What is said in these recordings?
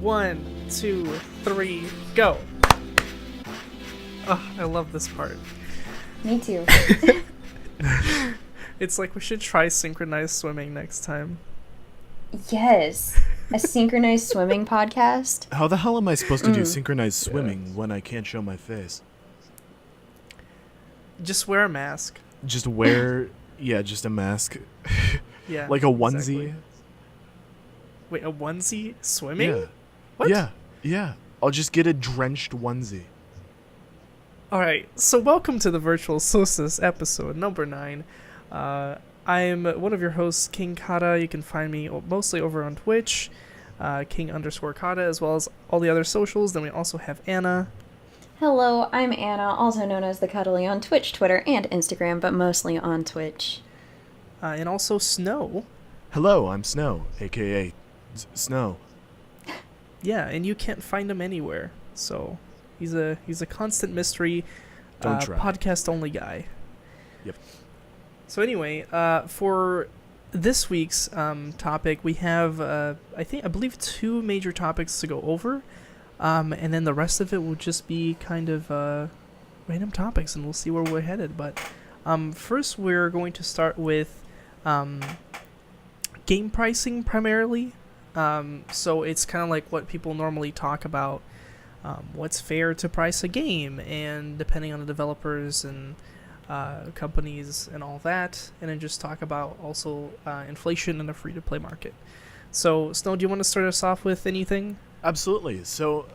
1, 2, 3, go. Oh, I love this part. Me too. It's like we should try synchronized swimming next time. Yes. A synchronized swimming podcast. How the hell am I supposed to do synchronized swimming when I can't show my face? Just wear a mask. Just wear, just a mask. Yeah. Like a onesie. Exactly. Wait, a onesie swimming? Yeah. What? Yeah. I'll just get a drenched onesie. Alright, so welcome to the Virtual Solstice episode number 9. I'm one of your hosts, King Khada. You can find me mostly over on Twitch, King_Khada, as well as all the other socials. Then we also have Anna. Hello, I'm Anna, also known as the Cuddly on Twitch, Twitter, and Instagram, but mostly on Twitch. And also Snow. Hello, I'm Snow, a.k.a. Snow. Yeah, and you can't find him anywhere. So he's a constant mystery, podcast-only guy. Yep. So anyway, for this week's topic, we have I believe 2 major topics to go over, and then the rest of it will just be kind of random topics, and we'll see where we're headed. But first, we're going to start with game pricing primarily. So it's kind of like what people normally talk about. What's fair to price a game, and depending on the developers and companies and all that, and then just talk about also inflation in the free-to-play market. So, Snow, do you want to start us off with anything? Absolutely. So,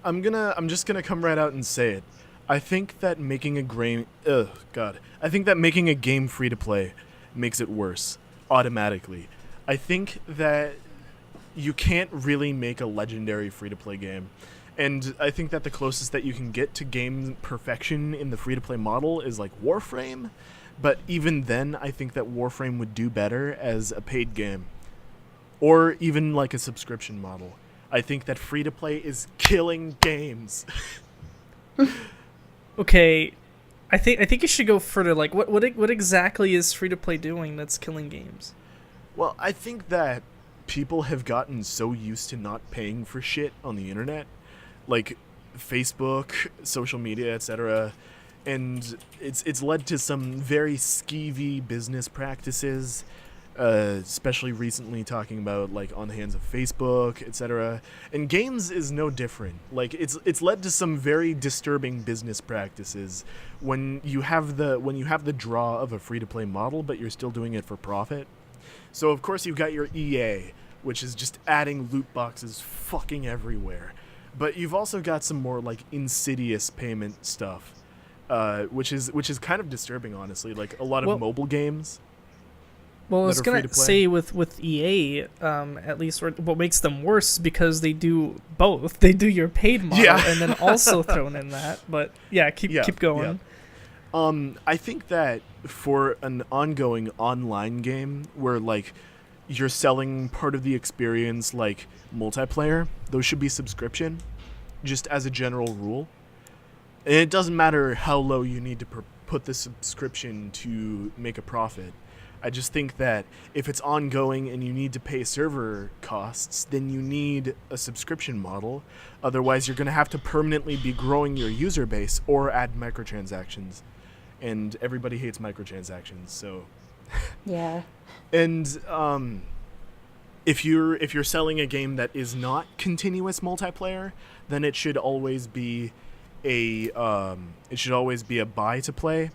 I'm just gonna come right out and say it. I think that making a game, free to play makes it worse automatically. I think that you can't really make a legendary free to play game. And I think that the closest that you can get to game perfection in the free-to-play model is like Warframe. But even then, I think that Warframe would do better as a paid game. Or even like a subscription model. I think that free-to-play is killing games. Okay, I think you should go further. Like, what exactly is free-to-play doing that's killing games? Well, I think that people have gotten so used to not paying for shit on the internet. Like Facebook, social media, etc., and it's led to some very skeevy business practices, especially recently talking about like on the hands of Facebook, etc. And games is no different. Like it's led to some very disturbing business practices when you have the draw of a free-to-play model, but you're still doing it for profit. So of course you've got your EA, which is just adding loot boxes fucking everywhere. But you've also got some more like insidious payment stuff, which is kind of disturbing, honestly. Like a lot of mobile games. Well, I was gonna say with EA, at least what makes them worse is because they do both. They do your paid model and then also thrown in that. But keep going. Yeah. I think that for an ongoing online game where like you're selling part of the experience like multiplayer, those should be subscription, just as a general rule. And it doesn't matter how low you need to put the subscription to make a profit. I just think that if it's ongoing and you need to pay server costs, then you need a subscription model. Otherwise, you're going to have to permanently be growing your user base or add microtransactions. And everybody hates microtransactions, so... Yeah. And if you're selling a game that is not continuous multiplayer, then it should always be a buy to play,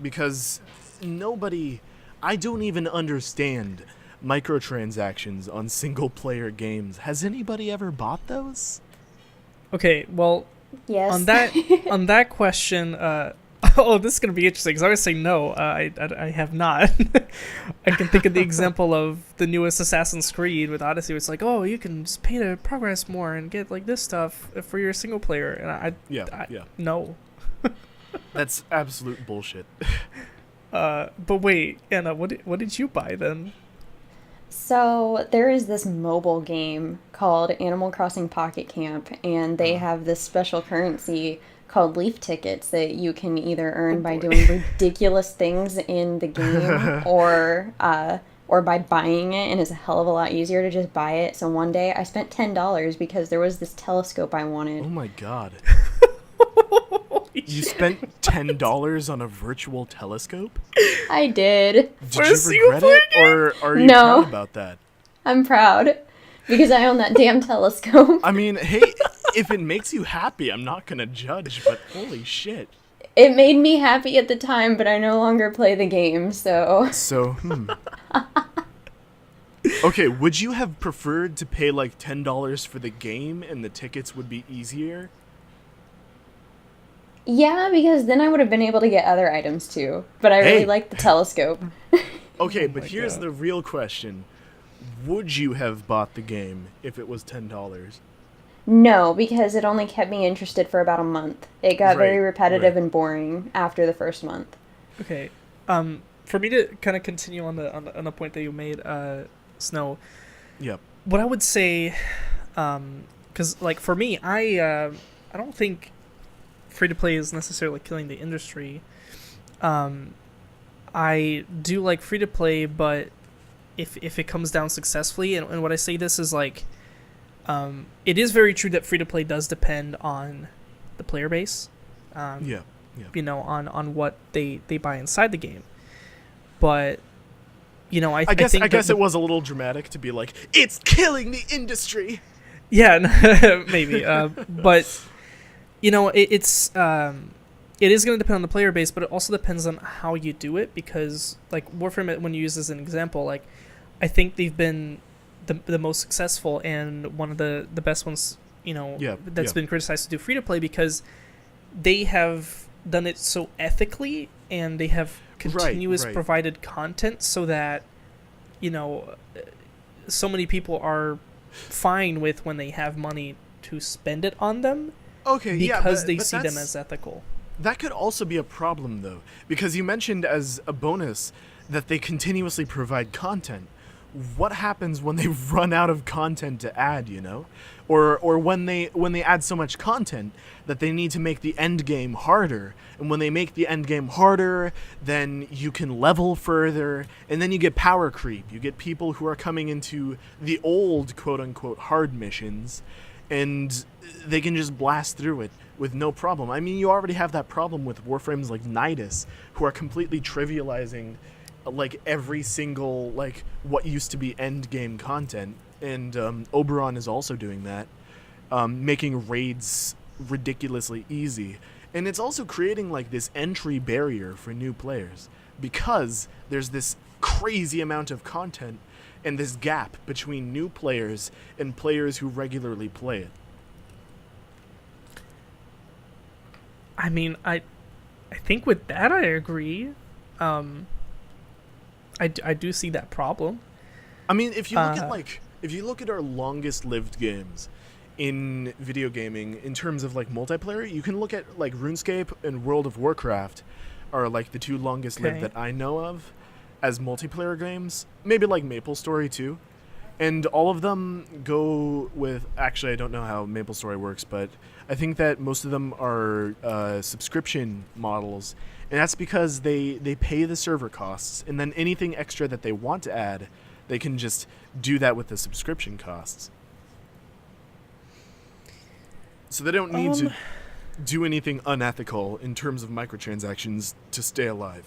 because I don't even understand microtransactions on single player games. Has anybody ever bought those? Okay, well, yes. on that question, oh, this is going to be interesting, because I always say no. I have not. I can think of the example of the newest Assassin's Creed with Odyssey, where it's like, oh, you can just pay to progress more and get like this stuff for your single player. And no. That's absolute bullshit. But wait, Anna, what did you buy then? So there is this mobile game called Animal Crossing Pocket Camp, and they have this special currency called leaf tickets that you can either earn by doing ridiculous things in the game or or by buying it, and it's a hell of a lot easier to just buy it. So one day I spent $10 because there was this telescope I wanted. Oh my god. Holy You shit. spent $10 on a virtual telescope? I did. Did For a you single regret player it, or are you No. proud about that? I'm proud because I own that damn telescope. I mean, hey, if it makes you happy, I'm not gonna judge, but holy shit. It made me happy at the time, but I no longer play the game, so... So, Okay, would you have preferred to pay like $10 for the game and the tickets would be easier? Yeah, because then I would have been able to get other items too. But I really Hey. like the telescope. Okay, Oh but my here's God. the real question. Would you have bought the game if it was $10? No, because it only kept me interested for about a month. It got very Right, repetitive right. and boring after the first month. Okay. For me to kind of continue on the point that you made, Snow, Yep. what I would say, because like for me, I don't think free to play is necessarily killing the industry. I do like free to play, but if it comes down successfully, and what I say this is like, it is very true that free to play does depend on the player base. Yeah. You know, on what they buy inside the game, but you know, I I think guess it was a little dramatic to be like, it's killing the industry. Yeah, maybe. But you know, it is going to depend on the player base, but it also depends on how you do it. Because like Warframe, when you use as an example, like I think they've been the most successful and one of the best ones. You know, that's been criticized to do free to play because they have done it so ethically and they have continuous right. provided content so that you know so many people are fine with when they have money to spend it on them Okay, because they but see them that's- as ethical. That could also be a problem, though, because you mentioned as a bonus that they continuously provide content. What happens when they run out of content to add, you know? Or when they add so much content that they need to make the end game harder, and when they make the end game harder, then you can level further, and then you get power creep. You get people who are coming into the old quote-unquote hard missions, and they can just blast through it with no problem. I mean, you already have that problem with Warframes like Nidus, who are completely trivializing like every single like what used to be end game content, and Oberon is also doing that, making raids ridiculously easy, and it's also creating like this entry barrier for new players because there's this crazy amount of content and this gap between new players and players who regularly play it. I mean, I think with that I agree. I do see that problem. I mean, if you look at our longest lived games in video gaming in terms of like multiplayer, you can look at like RuneScape and World of Warcraft are like the two longest lived Okay. that I know of as multiplayer games. Maybe like MapleStory too. And all of them go with, actually I don't know how MapleStory works, but I think that most of them are subscription models, and that's because they pay the server costs, and then anything extra that they want to add, they can just do that with the subscription costs. So they don't need to do anything unethical in terms of microtransactions to stay alive.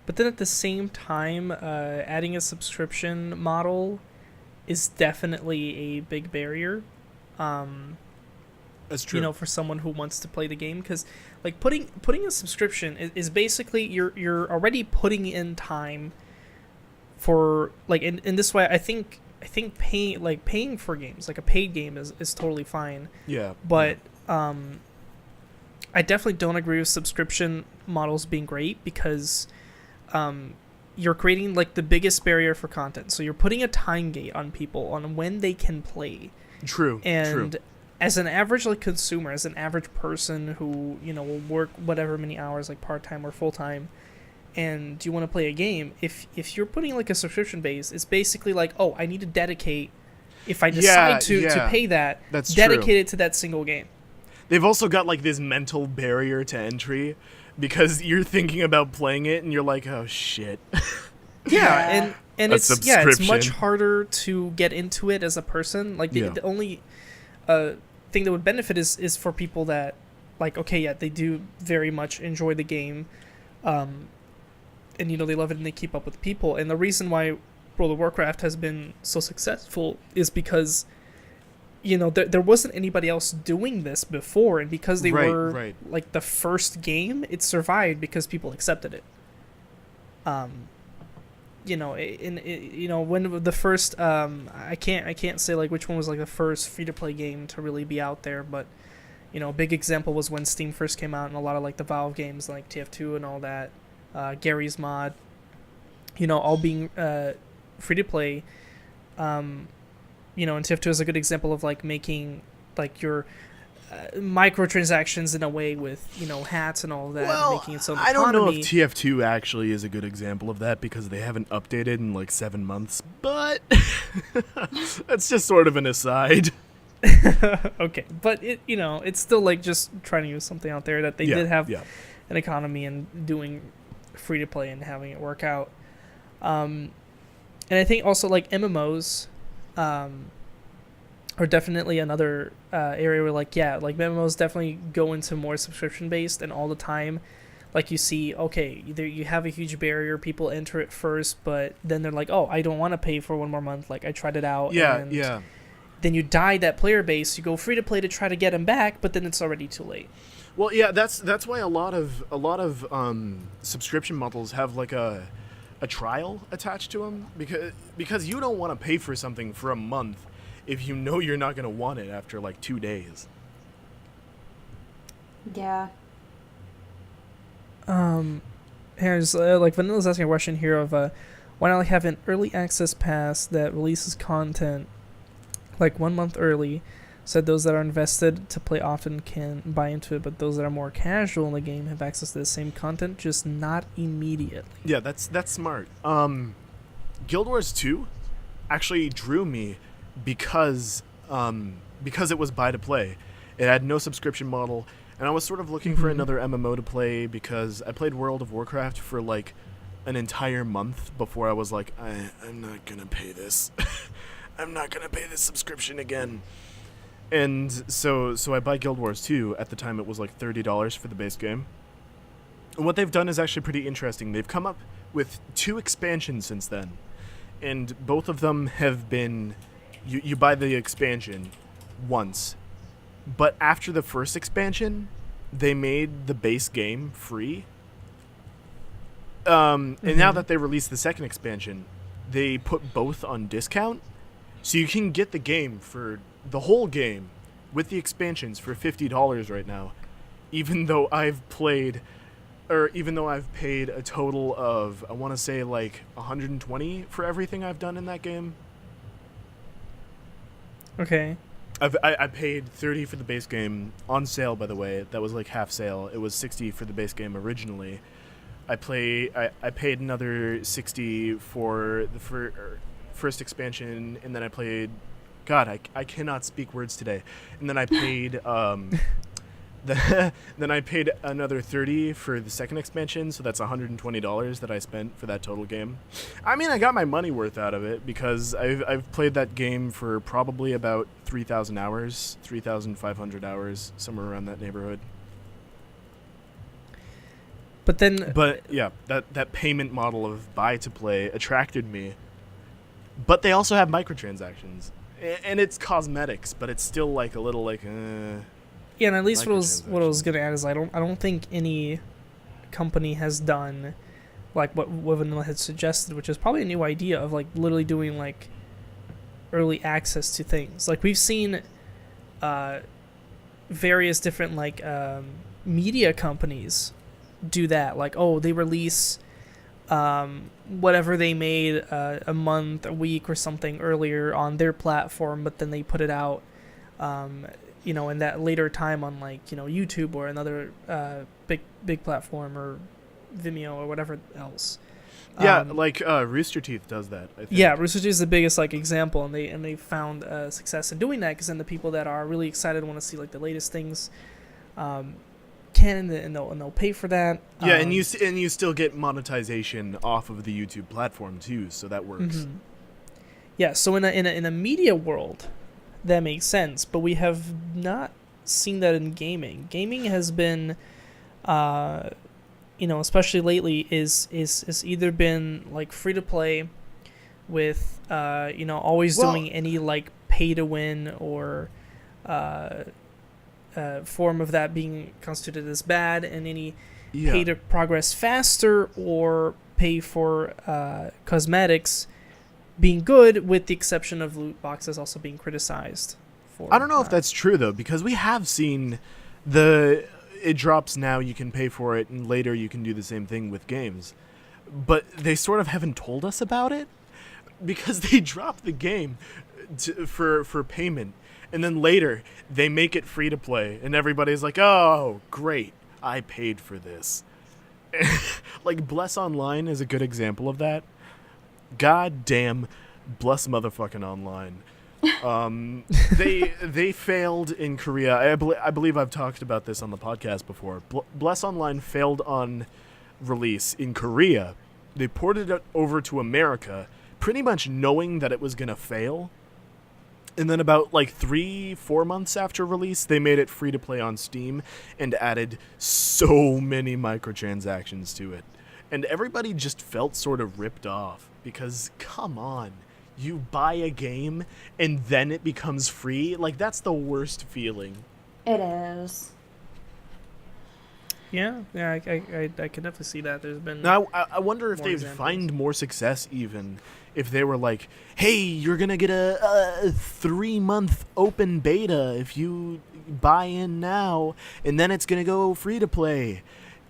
But then at the same time, adding a subscription model is definitely a big barrier. That's true. You know, for someone who wants to play the game, because like putting a subscription is basically you're already putting in time for like in this way. I think paying for games, like a paid game, is totally fine. Yeah. But I definitely don't agree with subscription models being great because you're creating like the biggest barrier for content. So you're putting a time gate on people on when they can play. True. And True. as an average like consumer, as an average person who, you know, will work whatever many hours, like part-time or full-time, and you want to play a game, if you're putting like a subscription base, it's basically like, oh, I need to dedicate, if I decide to pay that, That's dedicate true. it to that single game. They've also got like this mental barrier to entry because you're thinking about playing it and you're like, oh shit. Yeah, Yeah. and A it's much subscription. harder to get into it as a person. Like Yeah. the only thing that would benefit is for people that like okay, yeah, they do very much enjoy the game, um, and they love it and they keep up with people. And the reason why World of Warcraft has been so successful is because there wasn't anybody else doing this before, and because they were Right. like the first game, it survived because people accepted it. When the first I can't say like which one was like the first free to play game to really be out there, but a big example was when Steam first came out, and a lot of like the Valve games like TF2 and all that, Gary's Mod, all being free to play. And TF2 is a good example of like making like your microtransactions in a way with hats and all of that, and making its own I economy. don't know if TF2 actually is a good example of that because they haven't updated in like 7 months, but that's just sort of an aside. Okay, but it's still like just trying to use something out there that they did have an economy and doing free to play and having it work out. And I think also like MMOs are definitely another area where like MMOs definitely go into more subscription based, and all the time like you see either you have a huge barrier, people enter it first, but then they're like, oh, I don't want to pay for one more month, like I tried it out, and then you die that player base, you go free to play to try to get them back, but then it's already too late. Well, yeah, that's why a lot of subscription models have like a trial attached to them, because you don't want to pay for something for a month if you know you're not going to want it after like 2 days. Yeah. Here's like Vanilla's asking a question here of why not like have an early access pass that releases content like 1 month early, said those that are invested to play often can buy into it, but those that are more casual in the game have access to the same content, just not immediately. Yeah, that's smart. Guild Wars 2 actually drew me because it was buy to play. It had no subscription model, and I was sort of looking for another MMO to play because I played World of Warcraft for like an entire month before I was like, I'm not gonna pay this. I'm not gonna pay this subscription again. And so I buy Guild Wars 2. At the time it was like $30 for the base game. And what they've done is actually pretty interesting. They've come up with 2 expansions since then. And both of them have been you buy the expansion once. But after the first expansion, they made the base game free. And now that they released the second expansion, they put both on discount. So you can get the game for the whole game with the expansions for $50 right now, even though I've paid a total of, I want to say like $120 for everything I've done in that game. Okay. I paid $30 for the base game on sale, by the way. That was like half sale. It was $60 for the base game originally. I paid another $60 for the first expansion, and then I played. God, I cannot speak words today. And then I paid then I paid another $30 for the second expansion, so that's $120 that I spent for that total game. I mean, I got my money worth out of it because I've played that game for probably about 3,000 hours, 3,500 hours, somewhere around that neighborhood. But yeah, that payment model of buy to play attracted me. But they also have microtransactions. And it's cosmetics, but it's still like a little like. Yeah, and at least what I was gonna add is I don't think any company has done like what Vanilla had suggested, which is probably a new idea of like literally doing like early access to things. Like we've seen various different like media companies do that. Like they release whatever they made a month, a week, or something earlier on their platform, but then they put it out, in that later time on like YouTube or another big platform or Vimeo or whatever else. Yeah, like Rooster Teeth does that, I think. Yeah, Rooster Teeth is the biggest like example, and they found success in doing that because then the people that are really excited want to see like the latest things. can, and they'll pay for that. Yeah, and you still get monetization off of the YouTube platform too, so that works. Mm-hmm. Yeah, so in a media world, that makes sense, but we have not seen that in gaming. Gaming has been, especially lately, is either been like free to play, with always doing any like pay to win or form of that being constituted as bad, and any pay to progress faster or pay for cosmetics being good, with the exception of loot boxes also being criticized for. I don't know if that's true though, because we have seen it drops now, you can pay for it, and later you can do the same thing with games. But they sort of haven't told us about it, because they drop the game for payment, and then later they make it free to play, and everybody's like, oh, great, I paid for this. Like, Bless Online is a good example of that. God damn, Bless motherfucking Online. They failed in Korea. I believe I've talked about this on the podcast before. Bless Online failed on release in Korea. They ported it over to America, pretty much knowing that it was gonna fail. And then about like 3-4 months after release, they made it free to play on Steam and added so many microtransactions to it. And everybody just felt sort of ripped off, because come on, you buy a game and then it becomes free? Like, that's the worst feeling. It is. Yeah, I can definitely see that. There's been. Now, I wonder if they'd examples. find more success even if they were like, hey, you're going to get a 3-month open beta if you buy in now, and then it's going to go free to play.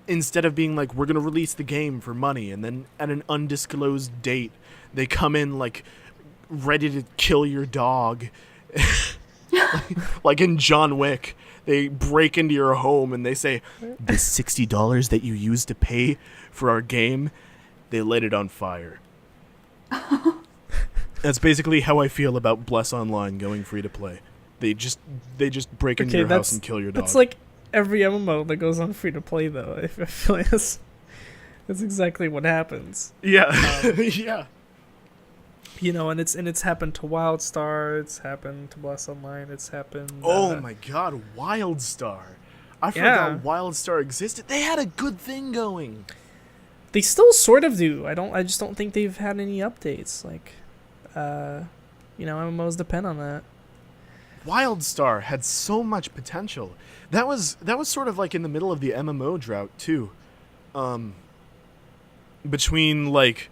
Instead of being like, we're going to release the game for money, and then at an undisclosed date, they come in like ready to kill your dog. Like in John Wick. They break into your home and they say, the $60 that you used to pay for our game, they lit it on fire. That's basically how I feel about Bless Online going free to play. They just break into your house and kill your dog. That's like every MMO that goes on free to play, though. I feel like that's exactly what happens. Yeah. Yeah. And it's happened to WildStar, it's happened to Bless Online, it's happened. Oh my God, WildStar! I forgot WildStar existed. They had a good thing going. They still sort of do. I just don't think they've had any updates. Like, MMOs depend on that. WildStar had so much potential. That was sort of like in the middle of the MMO drought too. Between like,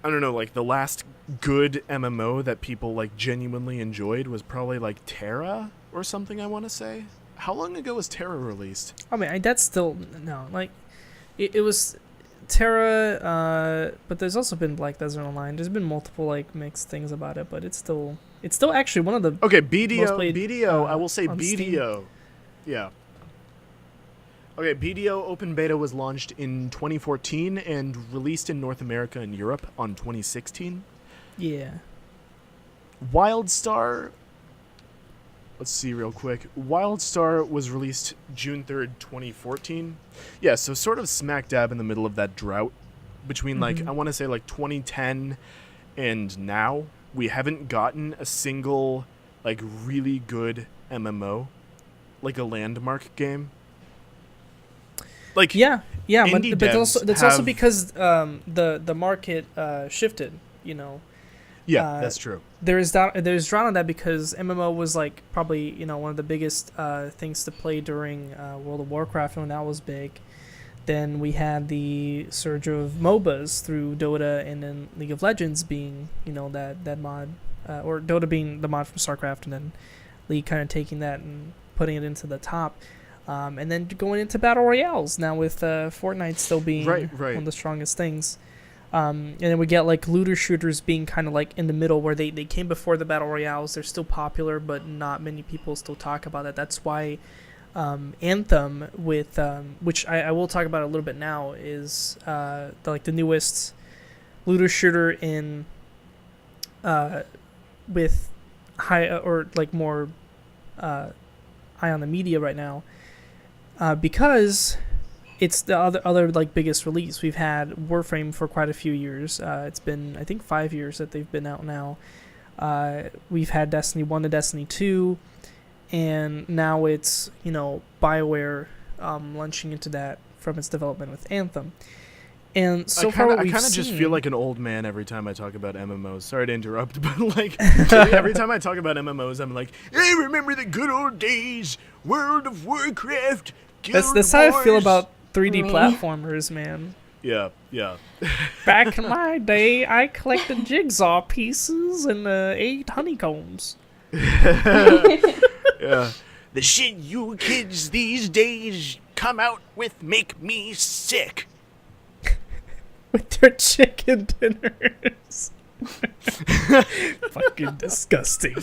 I don't know, like the last good MMO that people like genuinely enjoyed was probably like Terra or something, I want to say. How long ago was Terra released? I mean, that's still no, like it was Terra, but there's also been Black Desert Online. There's been multiple like mixed things about it, but it's still actually one of the BDO. I will say BDO. Steam. Yeah. Okay, BDO Open Beta was launched in 2014 and released in North America and Europe on 2016. Yeah. WildStar, let's see real quick. WildStar was released June 3rd, 2014. Yeah, so sort of smack dab in the middle of that drought between like, I want to say like 2010 and now. We haven't gotten a single like really good MMO, like a landmark game. Like yeah, but devs that's also because the market shifted. Yeah, that's true. There's drama on that because MMO was like probably one of the biggest things to play during World of Warcraft when that was big. Then we had the surge of MOBAs through Dota, and then League of Legends being that mod, or Dota being the mod from StarCraft, and then League kind of taking that and putting it into the top. And then going into battle royales now with Fortnite still being one of the strongest things. And then we get like looter shooters being kind of like in the middle where they came before the battle royales. They're still popular, but not many people still talk about it. That's why Anthem, with which I will talk about a little bit now, is the newest looter shooter in with high or like more high on the media right now. because it's the other like biggest release. We've had Warframe for quite a few years. It's been, I think, 5 years that they've been out now. We've had Destiny 1 to Destiny 2, and now it's, BioWare launching into that from its development with Anthem. And so I far, what I we've kind of just seen- feel like an old man every time I talk about MMOs. Sorry to interrupt, but like every time I talk about MMOs, I'm like, hey, remember the good old days, World of Warcraft, Guild that's how I feel Wars?" about 3D Me. platformers, man. Yeah. Back in my day, I collected jigsaw pieces and ate honeycombs. Yeah. The shit you kids these days come out with make me sick. With their chicken dinners. Fucking disgusting.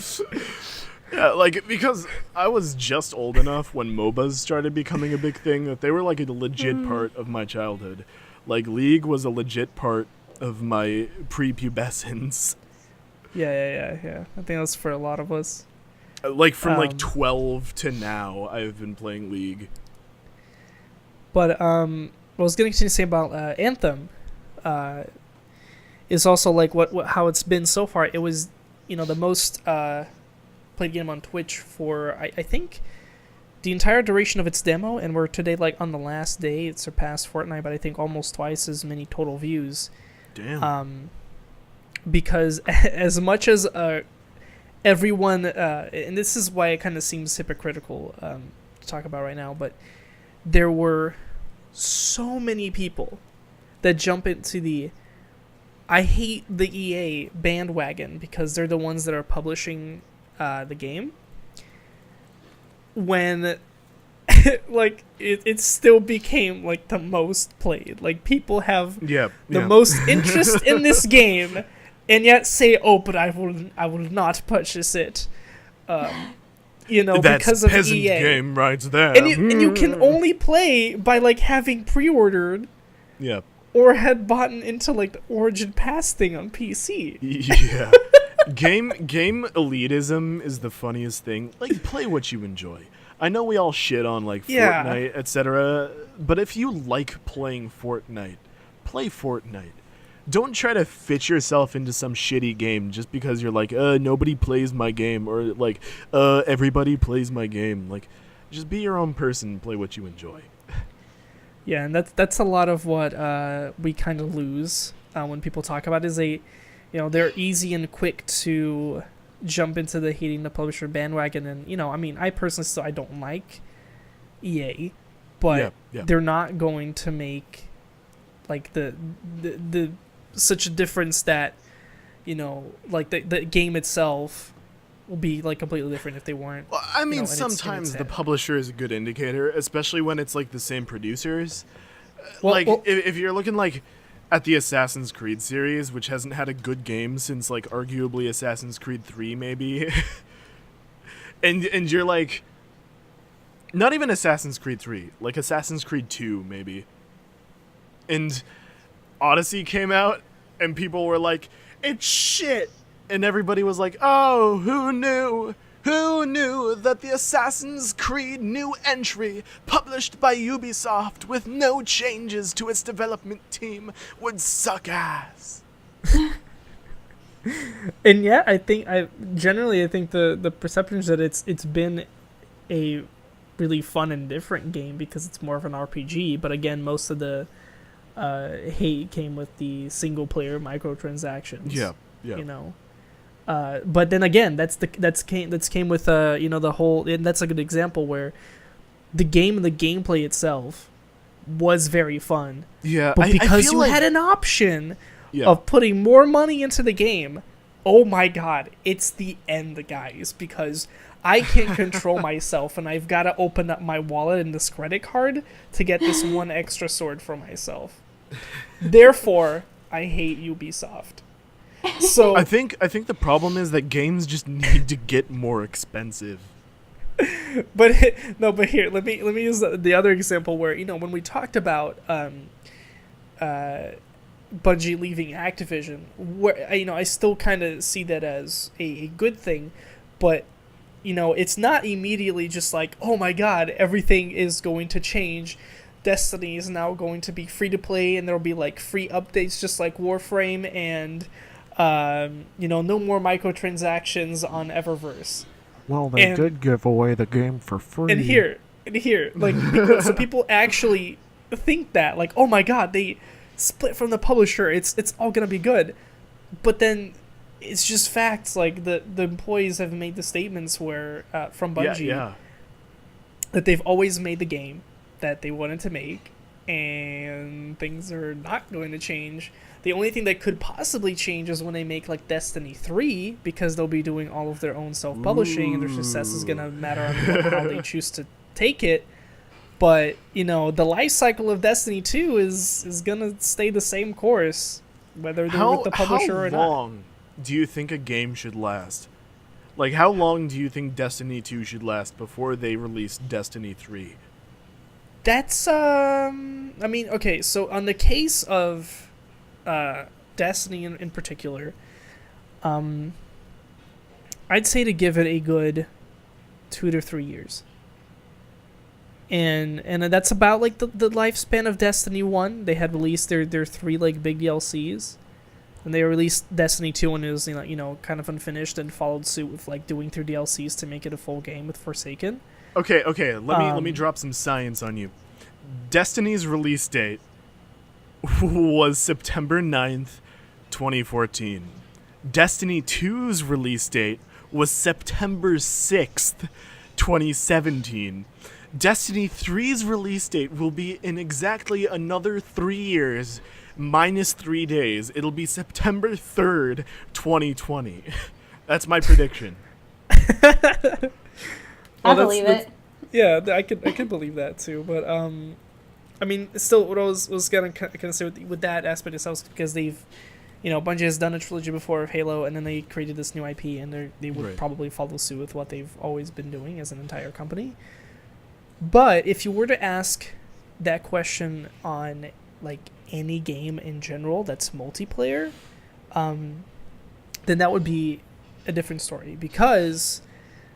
Yeah, like, because I was just old enough when MOBAs started becoming a big thing that they were like a legit part of my childhood. Like, League was a legit part of my prepubescence. Yeah. I think that's for a lot of us. Like, from like Um, 12 to now, I've been playing League. But what I was going to say about Anthem is also like what how it's been so far. It was, the most played game on Twitch for I think the entire duration of its demo, and we're today like on the last day. It surpassed Fortnite, but I think almost twice as many total views. Damn. Because as much as everyone, and this is why it kind of seems hypocritical to talk about right now, but there were so many people that jump into the I hate the EA bandwagon because they're the ones that are publishing the game, when like it still became like the most played. Like, people have the most interest in this game, and yet say, "Oh, but I will not purchase it," That's because of peasant EA. game right there. And you can only play by like having pre-ordered Yeah. or had bought into like the Origin Pass thing on PC. Yeah. Game elitism is the funniest thing. Like, play what you enjoy. I know we all shit on like Yeah. Fortnite, etc., but if you like playing Fortnite, play Fortnite. Don't try to fit yourself into some shitty game just because you're like, nobody plays my game, or like, everybody plays my game. Like, just be your own person, play what you enjoy. Yeah, and that's a lot of what we kind of lose when people talk about is they're easy and quick to jump into the hating the publisher bandwagon, and I personally I don't like EA, but Yeah. they're not going to make like the such a difference that like the game itself will be like completely different if they weren't. Well, I mean, in its sometimes the head. publisher is a good indicator, especially when it's like the same producers. Well, If you're looking like at the Assassin's Creed series, which hasn't had a good game since like arguably Assassin's Creed 3 maybe, and you're like, not even Assassin's Creed 3, like Assassin's Creed 2 maybe, and Odyssey came out and people were like, it's shit, and everybody was like, oh, who knew? Who knew that the Assassin's Creed new entry, published by Ubisoft with no changes to its development team, would suck ass? And yeah, I think the perception is that it's been a really fun and different game because it's more of an RPG. But again, most of the hate came with the single player microtransactions. Yeah. But then again, that's came with the whole, and that's a good example where the game and the gameplay itself was very fun. Yeah, But because I feel you like, had an option yeah. of putting more money into the game, oh my god, it's the end, guys, because I can't control myself and I've got to open up my wallet and this credit card to get this one extra sword for myself. Therefore, I hate Ubisoft. So I think the problem is that games just need to get more expensive. but here, let me use the other example where when we talked about Bungie leaving Activision, where I still kind of see that as a good thing, but it's not immediately just like, oh my god, everything is going to change. Destiny is now going to be free to play, and there'll be like free updates just like Warframe, and no more microtransactions on Eververse. Well, they did give away the game for free. And here, like, so people actually think that, like, oh my god, they split from the publisher, it's all gonna be good. But then it's just facts. Like, the employees have made the statements where from Bungie that they've always made the game that they wanted to make, and things are not going to change. The only thing that could possibly change is when they make like Destiny 3, because they'll be doing all of their own self-publishing, and their success is going to matter on how they choose to take it. But, the life cycle of Destiny 2 is going to stay the same course, whether they're with the publisher or not. How long do you think a game should last? Like, how long do you think Destiny 2 should last before they release Destiny 3? That's, okay, so on the case of Destiny in particular, I'd say to give it a good 2 to 3 years. And that's about like the lifespan of Destiny 1. They had released their 3 like big DLCs. And they released Destiny 2 when it was kind of unfinished, and followed suit with like doing 3 DLCs to make it a full game with Forsaken. Okay, let me drop some science on you. Destiny's release date was September 9th, 2014. Destiny 2's release date was September 6th, 2017. Destiny 3's release date will be in exactly another 3 years, minus 3 days. It'll be September 3rd, 2020. That's my prediction. I believe it. Yeah, I could believe that too. But still, what I was gonna say with that aspect itself, because they've, Bungie has done a trilogy before of Halo, and then they created this new IP, and they would probably follow suit with what they've always been doing as an entire company. But if you were to ask that question on like any game in general that's multiplayer, then that would be a different story, because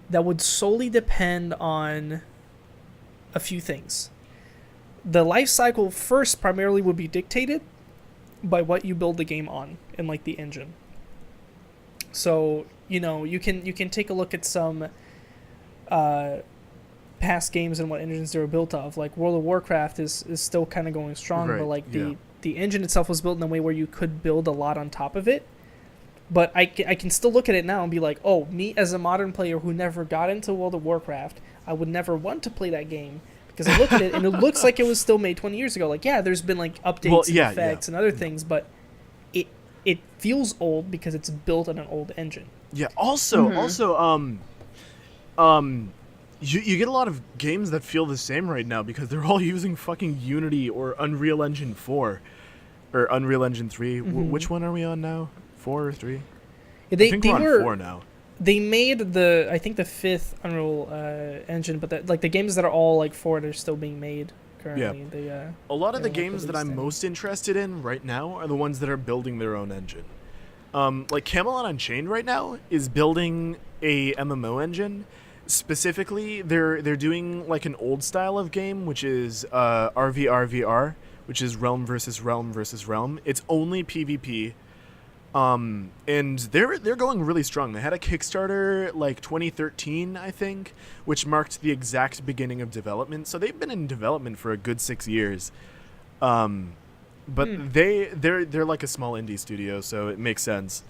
that would solely depend on a few things. The life cycle first primarily would be dictated by what you build the game on, and like the engine. So, you can take a look at some past games and what engines they were built of. Like World of Warcraft is still kind of going strong, but like the engine itself was built in a way where you could build a lot on top of it. But I can still look at it now and be like, oh, me as a modern player who never got into World of Warcraft, I would never want to play that game, because I look at it and it looks like it was still made 20 years ago. Like, yeah, there's been like updates and effects and other things, but it feels old because it's built on an old engine. Yeah. Also, you get a lot of games that feel the same right now because they're all using fucking Unity or Unreal Engine 4 or Unreal Engine 3. Which one are we on now? 4 or 3? Yeah, I think we're on 4 now. They made the 5th Unreal Engine, but the games that are all like 4, they're still being made currently. Yeah. A lot of the games that I'm most interested in right now are the ones that are building their own engine. Like Camelot Unchained right now is building a MMO engine. Specifically, they're doing like an old style of game, which is RVRVR, which is Realm versus Realm versus Realm. It's only PvP. And they're going really strong. They had a Kickstarter like 2013, I think, which marked the exact beginning of development. So they've been in development for a good 6 years. But they're like a small indie studio, so it makes sense.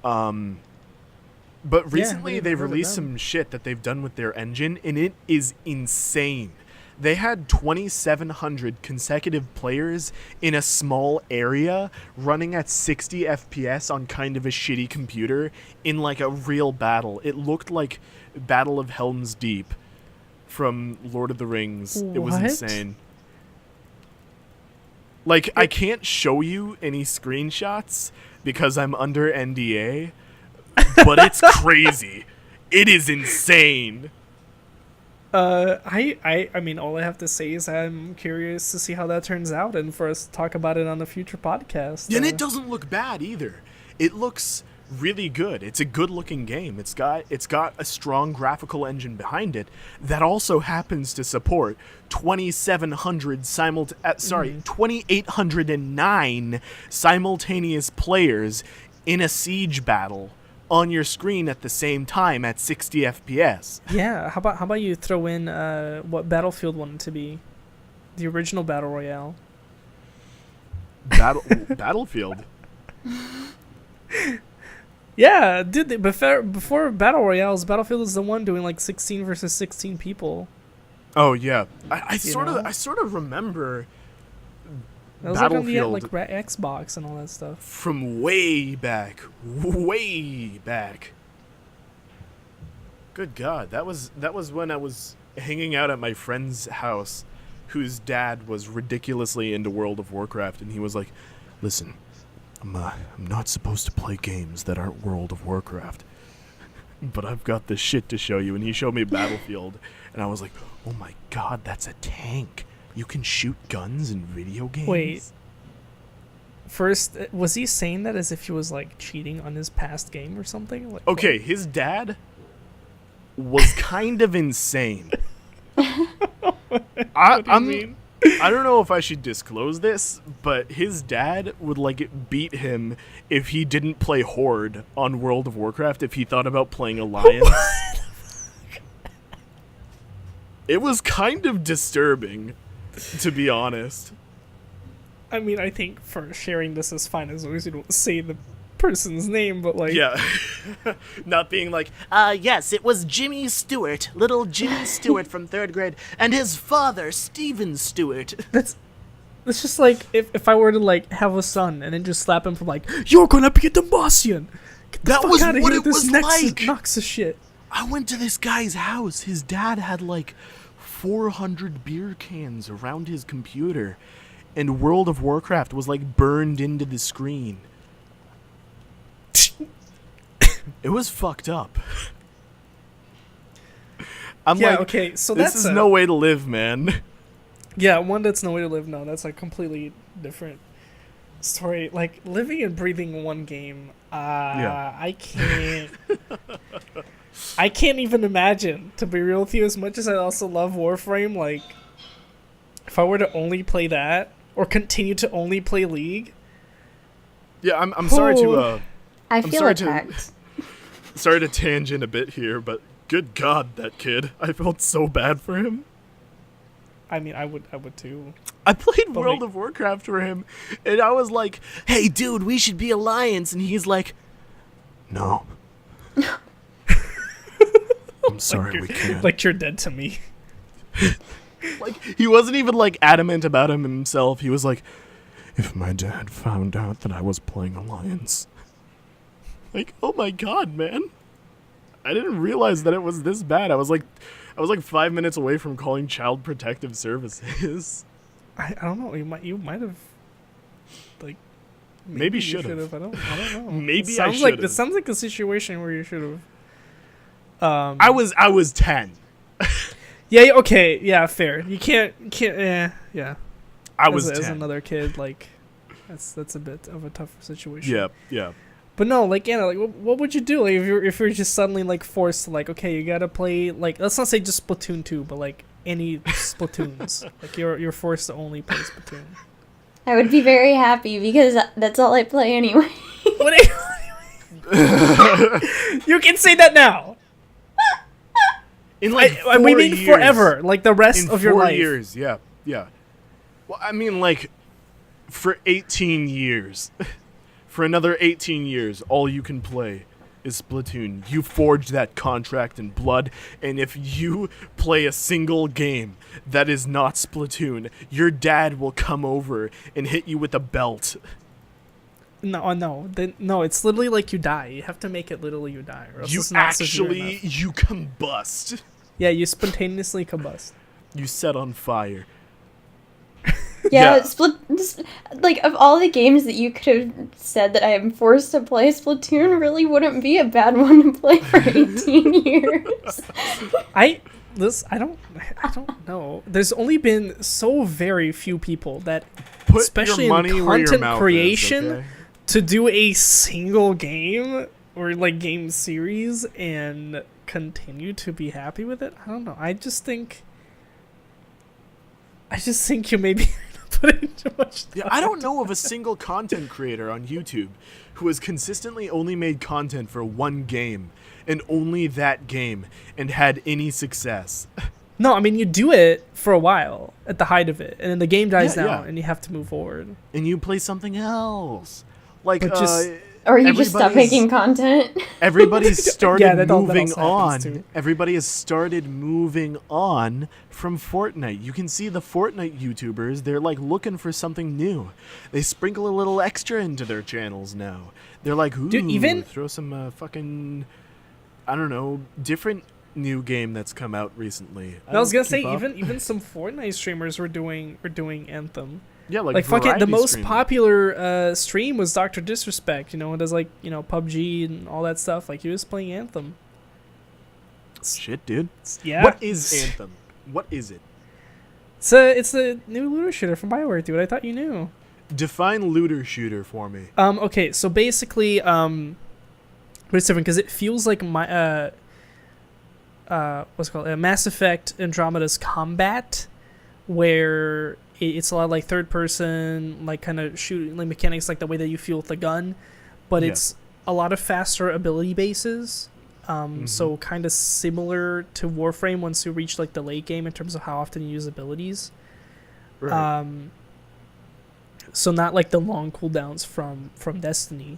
But recently they've released some shit that they've done with their engine, and it is insane. They had 2,700 consecutive players in a small area running at 60 FPS on kind of a shitty computer in like a real battle. It looked like Battle of Helm's Deep from Lord of the Rings. What? It was insane. Like, I can't show you any screenshots because I'm under NDA, but it's crazy. It is insane. I mean, all I have to say is I'm curious to see how that turns out, and for us to talk about it on a future podcast. And it doesn't look bad either. It looks really good. It's a good-looking game. It's got a strong graphical engine behind it that also happens to support 2,809 simultaneous players in a siege battle on your screen at the same time at 60 FPS. Yeah, how about you throw in what Battlefield wanted to be, the original Battle Royale. Battlefield. Yeah, dude. Before Battle Royales, Battlefield was the one doing like 16 versus 16 people. Oh yeah, I sort of remember That was Battlefield like on the Xbox and all that stuff. from way back. Good God, that was when I was hanging out at my friend's house, whose dad was ridiculously into World of Warcraft, and he was like, "Listen, I'm not supposed to play games that aren't World of Warcraft, but I've got this shit to show you." And he showed me Battlefield, and I was like, "Oh my God, that's a tank! You can shoot guns in video games." Wait. First, was he saying that as if he was like cheating on his past game or something? Like, Okay, his dad was kind of insane. What do you mean? I don't know if I should disclose this, but his dad would like beat him if he didn't play Horde on World of Warcraft if he thought about playing Alliance. It was kind of disturbing, to be honest. I mean, I think for sharing this is fine as long as you don't say the person's name, but like... Yeah. Not being like, yes, it was Jimmy Stewart, little Jimmy Stewart from 3rd grade, and his father, Steven Stewart. That's just like if I were to like have a son and then just slap him from like, "You're gonna be a Demacian! Get the That fuck was outta what here, it this was Nexus, like. Noxus shit." I went to this guy's house. His dad had like 400 beer cans around his computer, and World of Warcraft was like burned into the screen. It was fucked up. I'm Yeah, like, okay, so this that's is no way to live, man. Yeah, one, that's no way to live. No, that's a completely different story. Like living and breathing in one game. Yeah. I can't. I can't even imagine. To be real with you, as much as I also love Warframe, like if I were to only play that or continue to only play League. Yeah, I'm sorry to I I'm feel sorry attacked. sorry to tangent a bit here, but good God, that kid. I felt so bad for him. I mean, I would too. I played But, World like- of Warcraft for him, and I was like, "Hey, dude, we should be Alliance," and he's like, "No." I'm sorry, we can't. Like you're dead to me. Like, he wasn't even like adamant about him himself. He was like, "If my dad found out that I was playing Alliance," like, oh my God, man! I didn't realize that it was this bad. I was like 5 minutes away from calling Child Protective Services. I don't know. You might have like Maybe you should've. I don't know. Maybe it I sounds like should've. it sounds like a situation where you should have. I was 10. Yeah. Okay. Yeah. Fair. You can't. Yeah. I was as 10. another kid. Like, that's a bit of a tougher situation. Yeah. But no, like Anna, like what would you do like if you're just suddenly like forced to like, okay, you gotta play, like, let's not say just Splatoon 2, but like any Splatoons. Like you're forced to only play Splatoon. I would be very happy because that's all I play anyway. What you can say that now. In like We 4 mean years. forever, like the rest In of your 4 life. years, yeah. Well, I mean, like, for 18 years. For another 18 years, all you can play is Splatoon. You forged that contract in blood, and if you play a single game that is not Splatoon, your dad will come over and hit you with a belt. No. It's literally like you die. You have to make it literally you die, or else You it's not severe actually, enough. you combust. Yeah, you spontaneously combust. You set on fire. Yeah, Yeah. like of all the games that you could have said that I am forced to play, Splatoon really wouldn't be a bad one to play for 18 years. I don't know. There's only been so very few people that, Put especially your money in where your content mouth creation, is, okay? to do a single game or like game series and continue to be happy with it. I don't know. I just think you maybe put in too much thought. Yeah, I don't know of a single content creator on YouTube who has consistently only made content for one game and only that game and had any success. No, I mean, you do it for a while at the height of it, and then the game dies Yeah, down, yeah. and you have to move forward. And you play something else. Like, But just- Or you just stop everybody's- making content. Everybody's started Yeah, that moving also on. happens too. Everybody has started moving on from Fortnite. You can see the Fortnite YouTubers, they're like looking for something new. They sprinkle a little extra into their channels now. They're like, ooh, Dude, even- throw some fucking, I don't know, different new game that's come out recently. I was gonna don't say keep up. even some Fortnite streamers were doing Anthem. Yeah, Like fucking the variety most streaming. popular stream was Dr. Disrespect. You know, it does like PUBG and all that stuff. Like he was playing Anthem. Shit, dude. Yeah. What is Anthem? What is it? It's a new looter shooter from BioWare, dude. I thought you knew. Define looter shooter for me. Okay, so basically, but it's different because it feels like my what's it called? Mass Effect Andromeda's combat, where it's a lot like third person, like kind of shooting like mechanics, like the way that you feel with the gun, but Yeah. it's a lot of faster ability bases. So kind of similar to Warframe once you reach like the late game in terms of how often you use abilities. Right. So not like the long cooldowns from Destiny,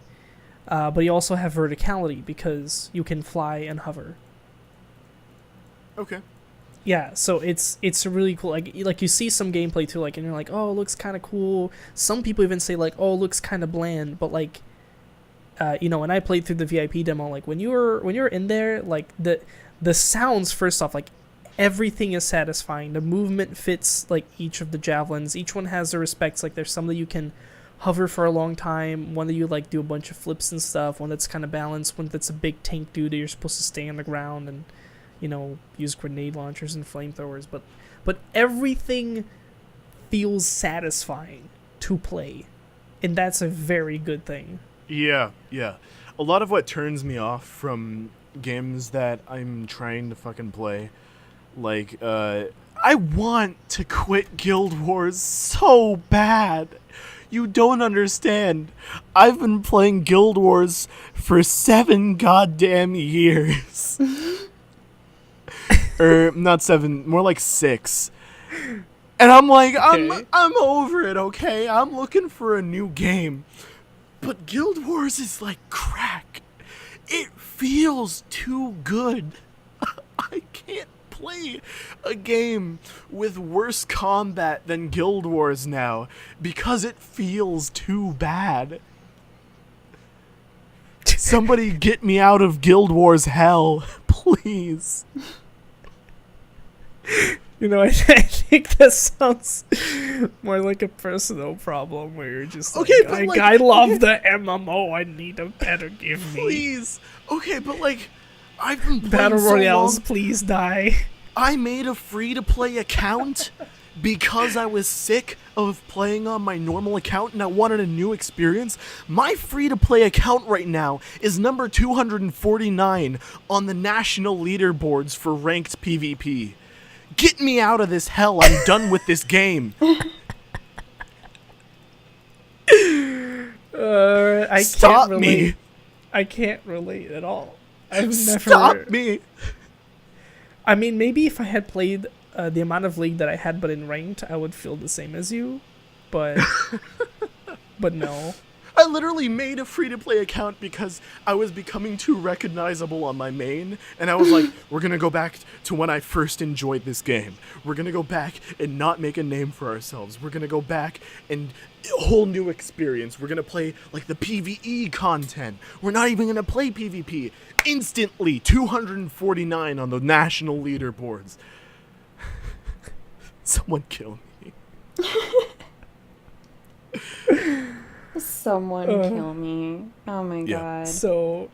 but you also have verticality because you can fly and hover. Okay. Yeah, so it's really cool. Like you see some gameplay too, like, and you're like, oh, it looks kind of cool. Some people even say like, oh, it looks kind of bland, but like, when I played through the VIP demo, like when you're in there, like the sounds, first off, like everything is satisfying. The movement fits like each of the javelins. Each one has their respects. Like there's some that you can hover for a long time, one that you like do a bunch of flips and stuff, one that's kind of balanced, one that's a big tank dude that you're supposed to stay on the ground and use grenade launchers and flamethrowers, but everything feels satisfying to play, and that's a very good thing. Yeah. A lot of what turns me off from games that I'm trying to fucking play, like, I want to quit Guild Wars so bad. You don't understand. I've been playing Guild Wars for 7 goddamn years. Or not 7, more like 6. And I'm like, Okay. I'm over it, okay? I'm looking for a new game. But Guild Wars is like crack. It feels too good. I can't play a game with worse combat than Guild Wars now because it feels too bad. Somebody get me out of Guild Wars hell, please. I think that sounds more like a personal problem where you're just like, Okay, but, like- I love the MMO. I need a better give me Please. Okay, but like, I've been playing battle so royales. long. Please die. I made a free-to-play account because I was sick of playing on my normal account and I wanted a new experience. My free-to-play account right now is number 249 on the national leaderboards for ranked PvP. Get me out of this hell. I'm done with this game. I Stop can't me. relate. I can't relate at all. I've never. Stop me. I mean, maybe if I had played the amount of League that I had, but in ranked, I would feel the same as you. But, but no. I literally made a free-to-play account because I was becoming too recognizable on my main, and I was like, we're gonna go back to when I first enjoyed this game. We're gonna go back and not make a name for ourselves. We're gonna go back and a whole new experience. We're gonna play, like, the PvE content. We're not even gonna play PvP. Instantly, 249 on the national leaderboards. Someone kill me. Someone kill me. Oh my Yeah. god. So,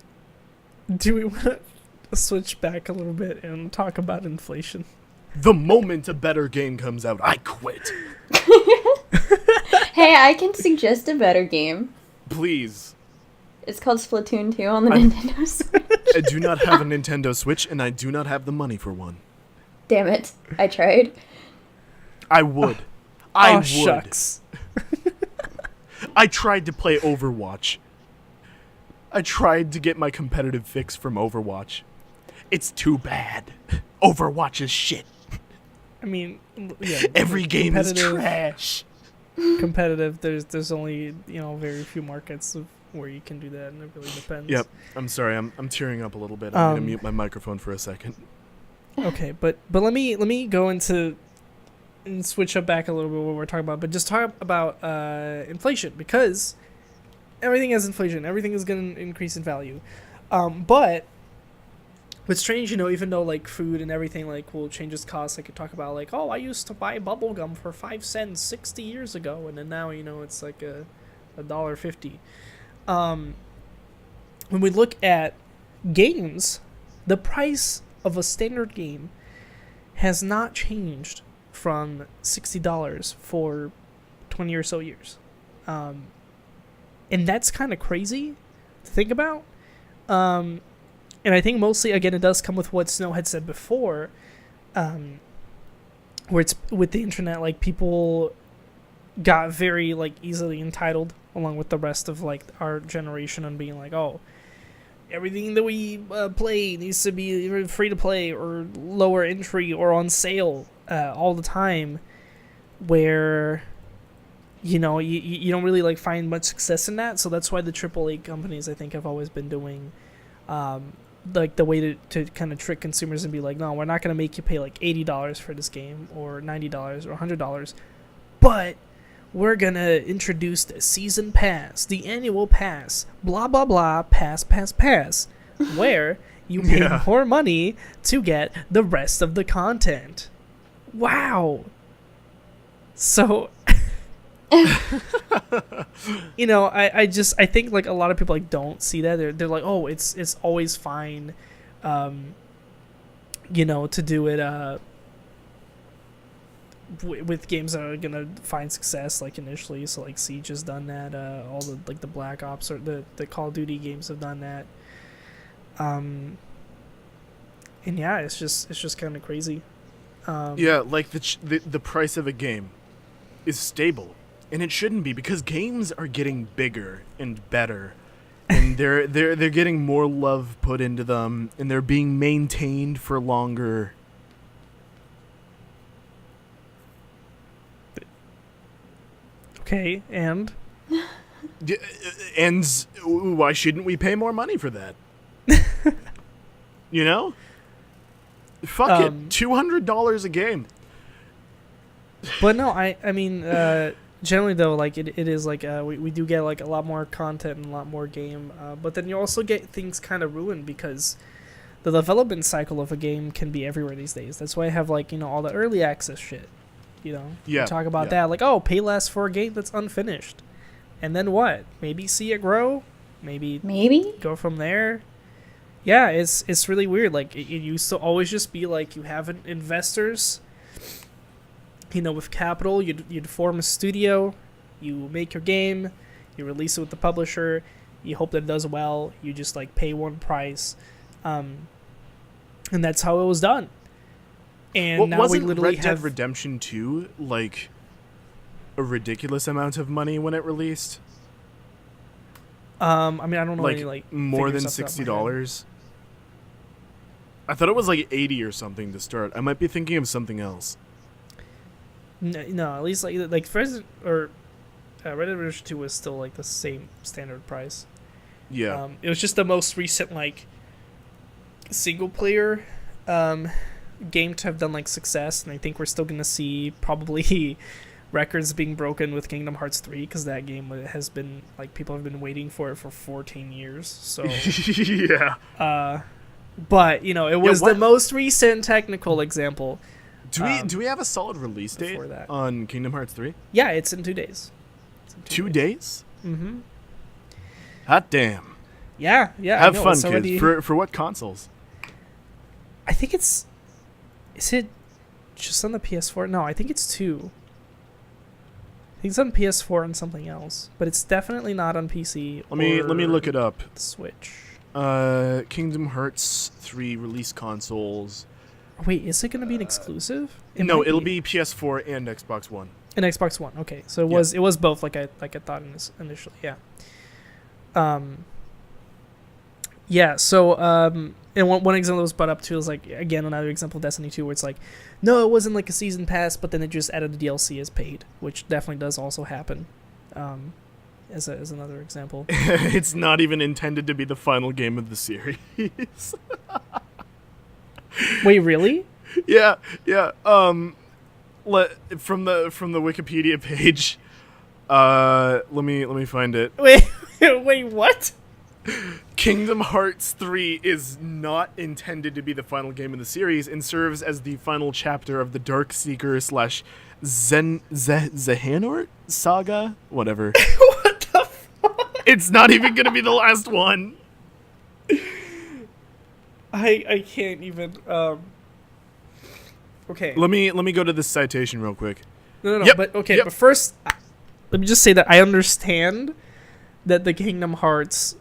do we want to switch back a little bit and talk about inflation? The moment a better game comes out, I quit. Hey, I can suggest a better game. Please. It's called Splatoon 2 on the Nintendo Switch. I do not have a Nintendo Switch, and I do not have the money for one. Damn it. I tried. I would. I would. Shucks. I tried to play Overwatch. I tried to get my competitive fix from Overwatch. It's too bad. Overwatch is shit. I mean, yeah, Every game is trash. Competitive. There's only very few markets where you can do that, and it really depends. Yep. I'm sorry. I'm tearing up a little bit. I'm gonna mute my microphone for a second. Okay, but let me go into and switch up back a little bit what we're talking about, but just talk about inflation, because everything has inflation. Everything is going to increase in value. But what's strange, even though like food and everything like will change its cost, I could talk about like, oh, I used to buy bubble gum for 5 cents 60 years ago, and then now it's like $1.50. When we look at games, the price of a standard game has not changed from $60 for 20 or so years. And that's kind of crazy to think about. And I think mostly, again, it does come with what Snow had said before, where it's with the internet, like people got very like easily entitled along with the rest of like our generation and being like, oh, everything that we play needs to be free to play or lower entry or on sale all the time, where you don't really like find much success in that. So that's why the AAA companies, I think, have always been doing like the way to kind of trick consumers and be like, no, we're not going to make you pay like $80 for this game or $90 or $100, but we're going to introduce the season pass, the annual pass, blah, blah, blah, pass, where you pay more money to get the rest of the content. Wow. So, I think like a lot of people like don't see that. They're like, oh, it's always fine, to do it with games that are gonna find success like initially. So like Siege has done that. All the like the Black Ops or the Call of Duty games have done that. And yeah, it's just kind of crazy. Like the price of a game is stable, and it shouldn't be, because games are getting bigger and better, and they're getting more love put into them, and they're being maintained for longer. Okay, and Why shouldn't we pay more money for that? Fuck it, $200 a game. But no, I mean, generally though, like it is like we do get like a lot more content and a lot more game, but then you also get things kind of ruined because the development cycle of a game can be everywhere these days. That's why I have like all the early access shit. We talk about that, like, oh, pay less for a game that's unfinished, and then what? Maybe see it grow, maybe go from there. Yeah, it's really weird. Like it used to always just be like you have investors. With capital, you'd form a studio, you make your game, you release it with the publisher, you hope that it does well, you just like pay one price, and that's how it was done. And now we literally Red Dead Redemption 2 like a ridiculous amount of money when it released? I mean, I don't know any like more than $60. I thought it was like 80 or something to start. I might be thinking of something else. No, at least like Red Dead Redemption 2 was still like the same standard price. Yeah. It was just the most recent like single player game to have done like success, and I think we're still gonna see probably records being broken with Kingdom Hearts 3, because that game has been like people have been waiting for it for 14 years. So yeah. But it was the most recent technical example. Do we have a solid release date on Kingdom Hearts 3? Yeah, it's in 2 days. 2 days? Mm-hmm. Hot damn. Yeah. Have fun, kids. For what consoles? I think is it just on the PS4? No, I think it's 2. think it's on PS4 and something else, but it's definitely not on PC. Let me look it up. Switch. Kingdom Hearts 3 release consoles. Wait, is it going to be an exclusive? No, it'll be PS4 and Xbox One. An Xbox One. Okay, so it was both, like I thought initially. Yeah. Yeah. So and one example that was brought up too is like, again, another example of Destiny 2 where it's like, no, it wasn't like a season pass, but then it just added the DLC as paid, which definitely does also happen. As another example. It's not even intended to be the final game of the series. Wait, really? Yeah. From the Wikipedia page. Let me find it. Wait, what? Kingdom Hearts 3 is not intended to be the final game of the series and serves as the final chapter of the Darkseeker / Zehanort saga? Whatever. What the fuck? It's not even gonna be the last one. I can't even. Okay. Let me go to this citation real quick. No. Yep, But okay. yep. But first, let me just say that I understand that the Kingdom Hearts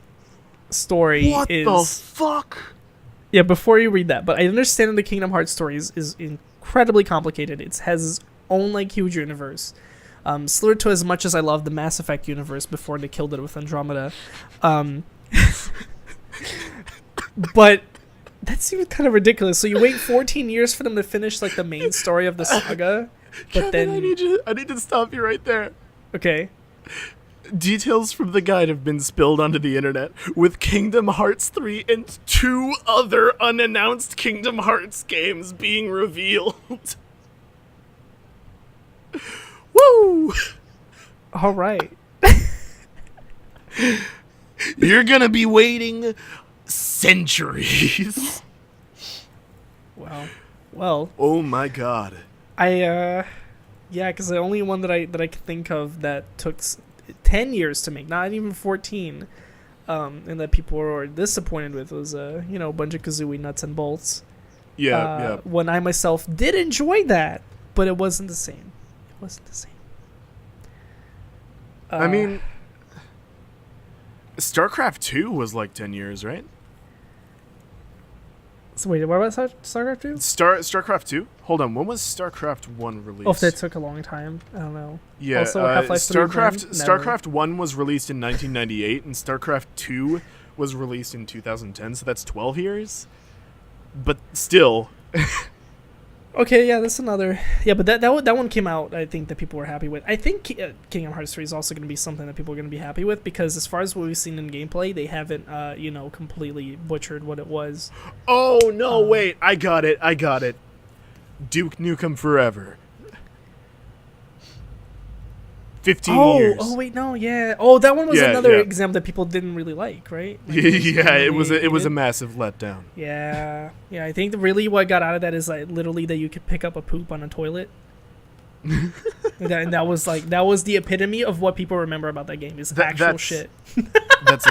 story What is. the fuck? Yeah. Before you read that, but I understand that the Kingdom Hearts story is incredibly complicated. It has its own like huge universe. Similar to as much as I love the Mass Effect universe before they killed it with Andromeda. But that seems kind of ridiculous. So you wait 14 years for them to finish like the main story of the saga, but Kevin, then I need to stop you right there. okay. Details from the guide have been spilled onto the internet, with Kingdom Hearts 3 and 2 other unannounced Kingdom Hearts games being revealed. Woo! All right. You're gonna be waiting centuries. Well. Oh my god. Yeah, because the only one that I can think of that took 10 years to make, not even 14, and that people were disappointed with was Banjo-Kazooie Nuts and Bolts. Yeah. When I myself did enjoy that, but it wasn't the same. It wasn't the same. I mean, StarCraft 2 was like 10 years, right? So wait, what about StarCraft 2? StarCraft 2? Hold on, when was StarCraft 1 released? Oh, if that took a long time, I don't know. Yeah, also, Half-Life 3 StarCraft 1 was released in 1998, and StarCraft 2 was released in 2010, so that's 12 years. But still. Okay, yeah, that's another. Yeah, but that one came out, I think, that people were happy with. I think Kingdom Hearts 3 is also going to be something that people are going to be happy with, because as far as what we've seen in gameplay, they haven't, completely butchered what it was. Oh, no, wait, I got it. Duke Nukem Forever. 15 years. Oh, wait, no, yeah. Oh, that one was another yeah. example that people didn't really like, right? Like, It was a massive letdown. Yeah, I think really what got out of that is like literally that you could pick up a poop on a toilet. and that was the epitome of what people remember about that game is actual shit. That's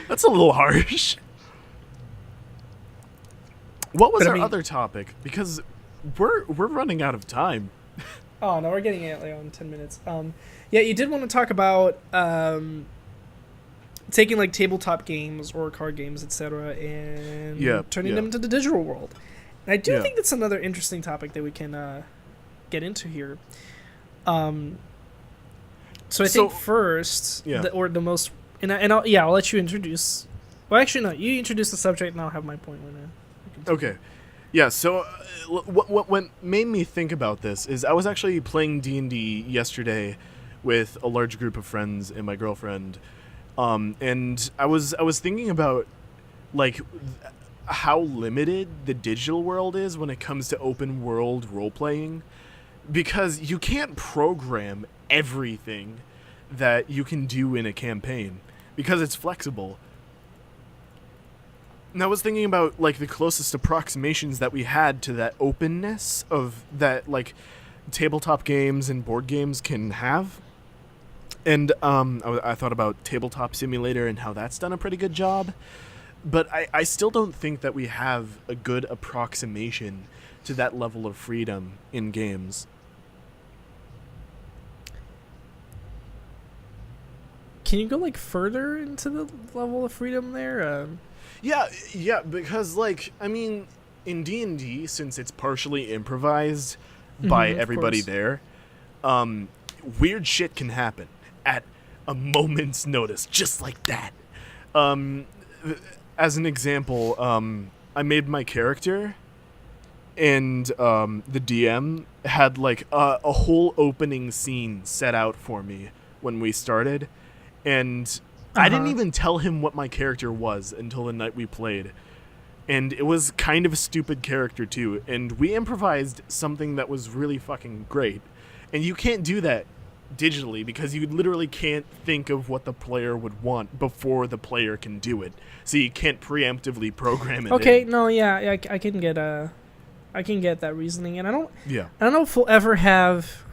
that's a little harsh. What was our other topic? Because we're running out of time. Oh no, we're getting it like in 10 minutes. Yeah, you did want to talk about taking like tabletop games or card games, etc., and turning them into the digital world. And I do think that's another interesting topic that we can get into here. So I think first, the most, I'll let you introduce. Well, actually, no, you introduce the subject, and I'll have my point when. Okay. Yeah, so what made me think about this is I was actually playing D&D yesterday with a large group of friends and my girlfriend, and I was thinking about like how limited the digital world is when it comes to open world role playing, because you can't program everything that you can do in a campaign because it's flexible. And I was thinking about like the closest approximations that we had to that openness of that like tabletop games and board games can have. And I thought about Tabletop Simulator and how that's done a pretty good job. But I still don't think that we have a good approximation to that level of freedom in games. can you go like further into the level of freedom there? Yeah, because like I mean, in D&D, since it's partially improvised by of everybody course. there, weird shit can happen at a moment's notice, just like that. Um, as an example, I made my character, and the DM had like a whole opening scene set out for me when we started, and I didn't even tell him what my character was until the night we played. And it was kind of a stupid character too, and we improvised something that was really fucking great. And you can't do that digitally because you literally can't think of what the player would want before the player can do it. So you can't preemptively program it. Okay, in. no, yeah, I can get that reasoning, and I don't Yeah. know if we'll ever have,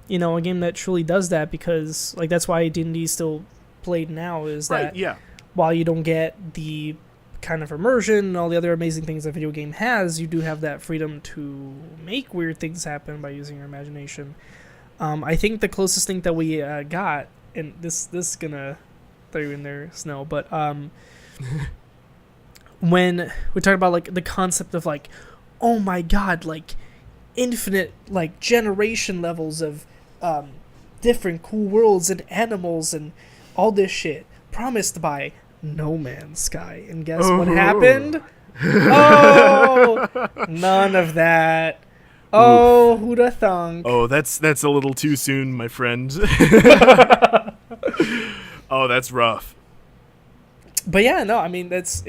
a game that truly does that, because like that's why D&D is still played now, is Right. that Yeah. while you don't get the kind of immersion and all the other amazing things a video game has, you do have that freedom to make weird things happen by using your imagination. I think the closest thing that we got, and this is gonna throw you in there, Snow, but when we talk about like the concept of like, oh my god, like infinite like generation levels of different cool worlds and animals and all this shit promised by No Man's Sky, and guess what happened? Oh, none of that. Oh, who'da thunk? Oh, that's a little too soon, my friend. Oh, that's rough. But yeah, no, I mean it's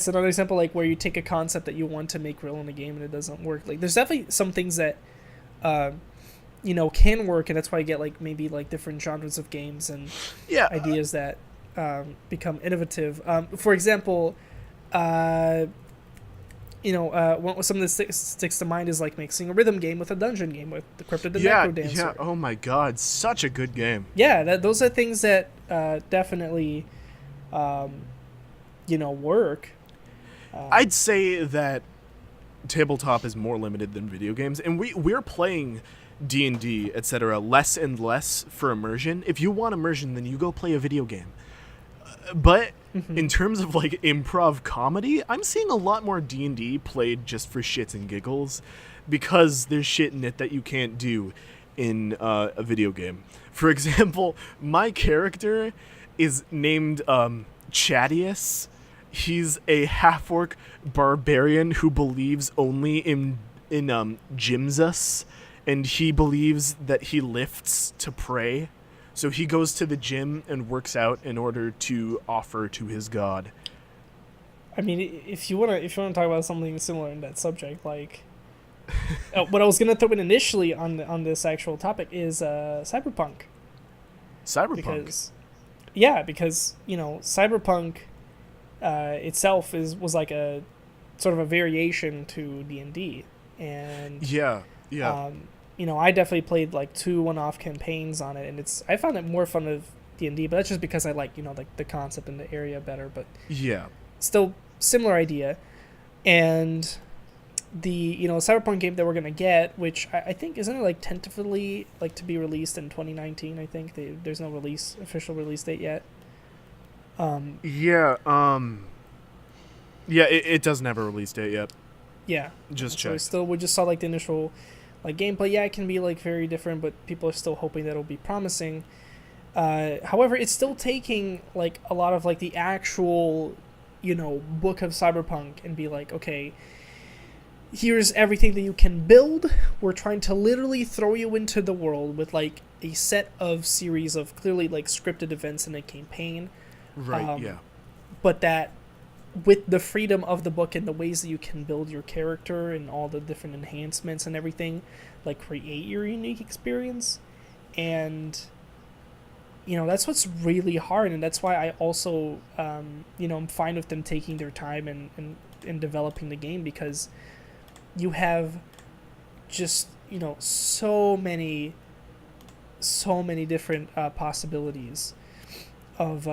another example like where you take a concept that you want to make real in a game and it doesn't work. Like there's definitely some things that can work, and that's why I get like maybe like different genres of games and Yeah. ideas that become innovative. For example, something that sticks to mind is like mixing a rhythm game with a dungeon game with the Crypt of the Necrodancer. Yeah. Oh my god, such a good game. Yeah, those are things that definitely, work. I'd say that tabletop is more limited than video games, and we're playing D&D, etc. less and less for immersion. If you want immersion, then you go play a video game. But in terms of like improv comedy, I'm seeing a lot more D&D played just for shits and giggles, because there's shit in it that you can't do in a video game. For example, my character is named Chadius. He's a half-orc barbarian who believes only in Gymzus, and he believes that he lifts to pray. So he goes to the gym and works out in order to offer to his god. I mean, if you wanna talk about something similar in that subject, like what I was gonna throw in initially on this actual topic is cyberpunk. Cyberpunk. Because cyberpunk itself was like a sort of a variation to D&D, and Yeah. I definitely played like 2 one-off campaigns on it, and I found it more fun of D&D, but that's just because I like like the concept and the area better. But Yeah. still similar idea, and the cyberpunk game that we're gonna get, which I think isn't it like tentatively like to be released in 2019. I think there's no official release date yet. Yeah. It doesn't have a release date yet. Yeah, Just so check. we just saw like the initial like gameplay. Yeah, it can be like very different, but people are still hoping that it'll be promising. However, it's still taking like a lot of like the actual book of cyberpunk and be like, okay, here's everything that you can build. We're trying to literally throw you into the world with like a set of series of clearly like scripted events in a campaign. Right. Yeah. But that with the freedom of the book and the ways that you can build your character and all the different enhancements and everything, like create your unique experience. And that's what's really hard, and that's why I also I'm fine with them taking their time and developing the game, because you have just so many different possibilities of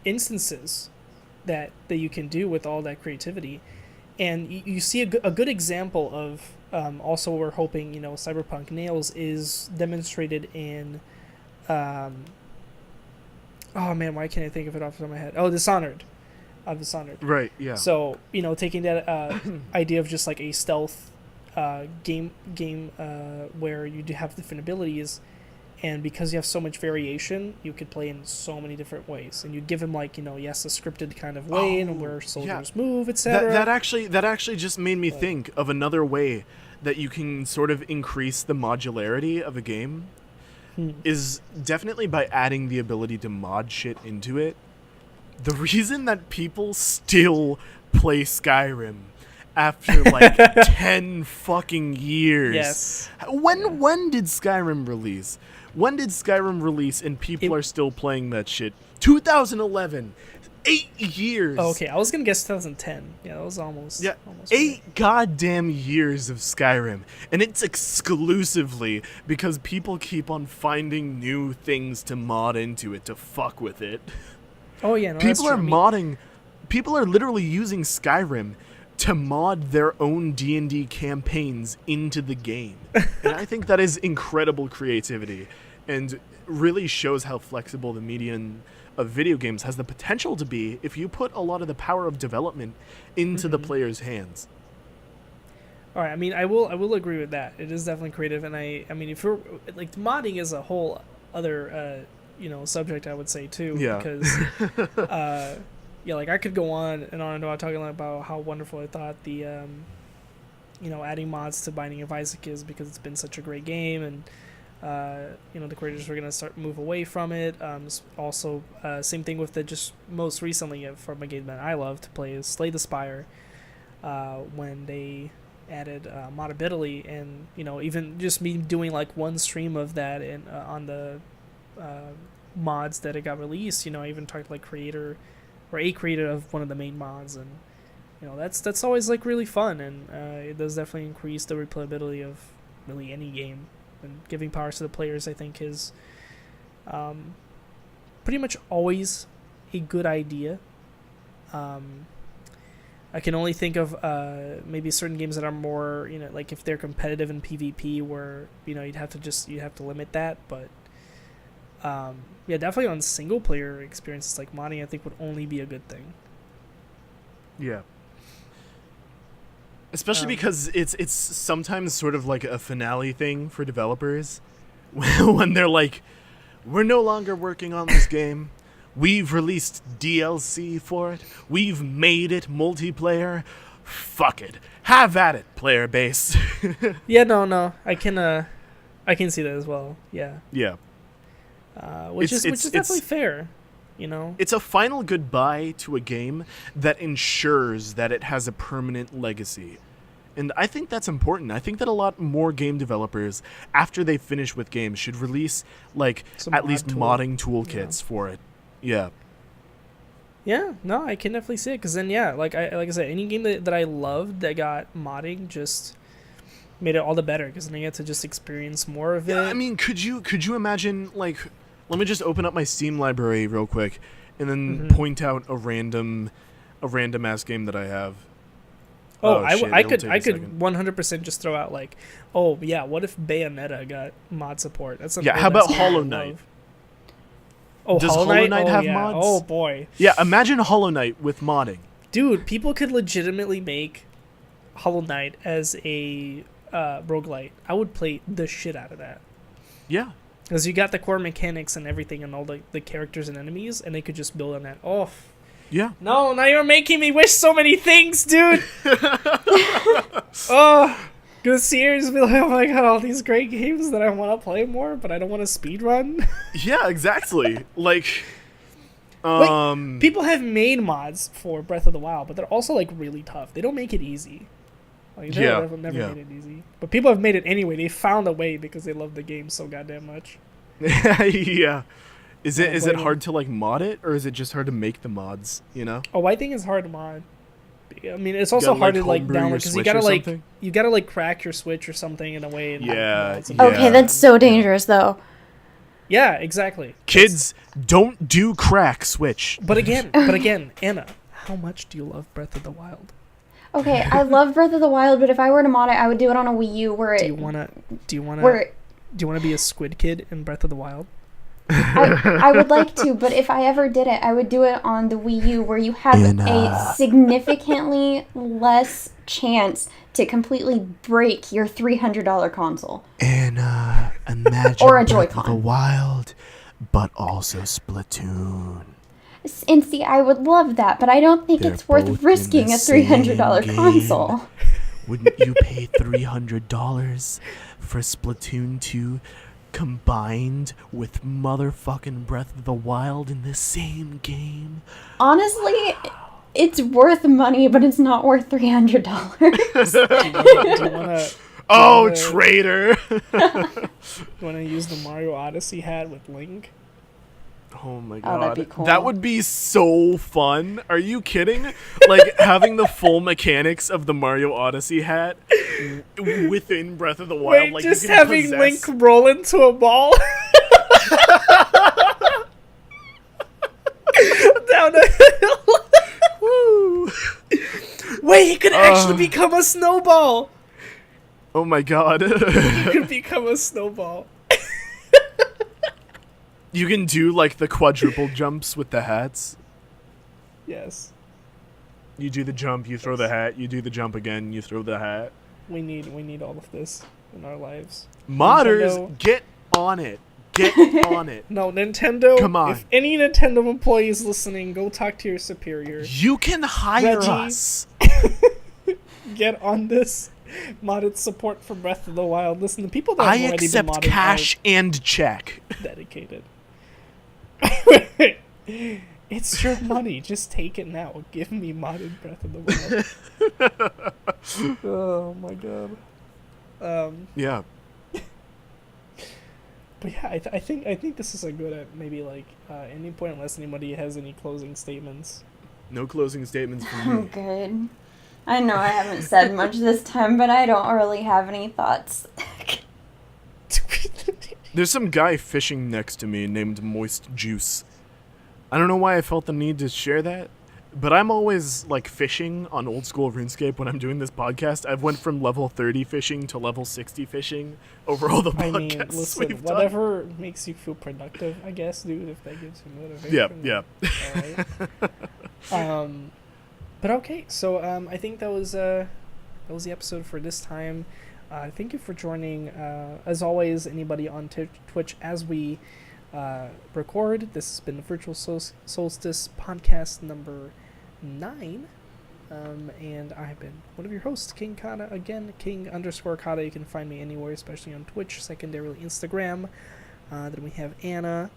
instances that you can do with all that creativity. And you see a good example of also what we're hoping Cyberpunk nails is demonstrated in oh man, why can't I think of it off the top of my head? Oh, Dishonored. Dishonored. Right. Yeah. So taking that idea of just like a stealth game where you do have different abilities, and because you have so much variation, you could play in so many different ways, and you give him like yes, a scripted kind of way and where soldiers move, etc. That actually just made me think of another way that you can sort of increase the modularity of a game. Is definitely by adding the ability to mod shit into it. The reason that people still play Skyrim after like 10 fucking years. Yes. When did Skyrim release? When did Skyrim release and people are still playing that shit? 2011. 8 years. Oh, okay, I was gonna guess 2010. Yeah, that was almost. Yeah, almost 8 goddamn years of Skyrim, and it's exclusively because people keep on finding new things to mod into it to fuck with it. Oh yeah, no, People are that's true. modding. People are literally using Skyrim to mod their own D&D campaigns into the game, and I think that is incredible creativity, and really shows how flexible the medium of video games has the potential to be if you put a lot of the power of development into the player's hands. All right, I mean, I will agree with that. It is definitely creative, and I mean, if you're like modding is a whole other subject, I would say too. Yeah. Because like I could go on and on and on talking about how wonderful I thought the adding mods to Binding of Isaac is, because it's been such a great game, and the creators were going to start move away from it. Also, same thing with the just most recently from a game that I love to play is Slay the Spire, when they added modability, and even just me doing like one stream of that and on the mods that it got released. I even talked to like a creator of one of the main mods, and that's always like really fun, and it does definitely increase the replayability of really any game. And giving powers to the players, I think, is pretty much always a good idea. I can only think of maybe certain games that are more, like if they're competitive in PvP, where you'd have to limit that. But yeah, definitely on single player experiences like modding, I think would only be a good thing. Yeah. Especially because it's sometimes sort of like a finale thing for developers when they're like, we're no longer working on this game. We've released DLC for it. We've made it multiplayer. Fuck it. Have at it, player base. Yeah, no. I can see that as well. Yeah. Yeah. Which is definitely fair. It's a final goodbye to a game that ensures that it has a permanent legacy. And I think that's important. I think that a lot more game developers, after they finish with games, should release like at least modding toolkits for it. Yeah. Yeah, no, I can definitely see it, because then like I said, any game that I loved that got modding just made it all the better, because then I get to just experience more of it. Yeah, I mean, could you imagine, like, let me just open up my Steam library real quick and then point out a random ass game that I have. I could 100% just throw out like, oh yeah, what if Bayonetta got mod support? That's something. Yeah, how about Hollow Knight? Oh, does Hollow Knight have mods? Oh boy. Yeah, imagine Hollow Knight with modding. Dude, people could legitimately make Hollow Knight as a roguelite. I would play the shit out of that. Yeah. Because you got the core mechanics and everything and all the characters and enemies, and they could just build on that. Oh. Yeah. No, now you're making me wish so many things, dude. Oh. Gonna seriously be like, oh my god, all these great games that I want to play more, but I don't want to speedrun. Yeah, exactly. Like, people have made mods for Breath of the Wild, but they're also like really tough. They don't make it easy. Like, they never made it easy. But people have made it anyway. They found a way because they love the game so goddamn much. Yeah. Is it hard to like mod it, or is it just hard to make the mods? Oh, I think it's hard to mod. I mean, it's also hard to like download because you gotta like crack your Switch or something in a way. And Okay, that's so dangerous though. Yeah, exactly. Kids, don't do crack Switch. But again, Anna, how much do you love Breath of the Wild? Okay, I love Breath of the Wild, but if I were to mod it, I would do it on a Wii U where do you wanna be a squid kid in Breath of the Wild? I would like to, but if I ever did it, I would do it on the Wii U, where you have a significantly less chance to completely break your $300 console. And imagine Or a Breath of the Joy-Con. Wild, but also Splatoon. And see, I would love that, but I don't think They're it's worth both risking in a the same $300 game. console. Wouldn't you pay $300 for Splatoon 2 combined with motherfucking Breath of the Wild in the same game? Honestly, it's worth money, but it's not worth $300. Do you wanna, Oh, wanna- traitor! you want to use the Mario Odyssey hat with Link? Oh my Oh, god. that'd be cool. That would be so fun. Are you kidding? Like having the full mechanics of the Mario Odyssey hat within Breath of the Wild. Wait, like just you can having possess... Link roll into a ball down a hill. Woo. Wait, he could actually become a snowball. Oh my god. He could become a snowball. You can do like the quadruple jumps with the hats. Yes, You do the jump, you throw the hat, you do the jump again, you throw the hat. we need all of this in our lives. Modders, Nintendo. get on it. Get on it. No, Nintendo. Come on. If any Nintendo employee is listening, go talk to your superior. You can hire Reggie. us. Get on this. Modded support for Breath of the Wild. Listen, the people that I have already accept been modded cash and check. are dedicated. It's your money. Just take it now. Give me modded Breath of the Wild. Oh my god. Yeah. But yeah, I think this is a good maybe like any point, unless anybody has any closing statements. No closing statements from I'm me. good. I know I haven't said much this time, but I don't really have any thoughts. There's some guy fishing next to me named Moist Juice. I don't know why I felt the need to share that, but I'm always like fishing on old school RuneScape when I'm doing this podcast. I've went from level 30 fishing to level 60 fishing over all the I podcasts mean, listen, we've done. whatever makes you feel productive, I guess, dude. If that gives you motivation. Yeah. All right. But okay, so I think that was the episode for this time. Thank you for joining. As always, anybody on Twitch as we record. This has been the Virtual Solstice podcast number 9. And I've been one of your hosts, King Khada. Again, King_Khada. You can find me anywhere, especially on Twitch, secondarily Instagram. Then we have Anna.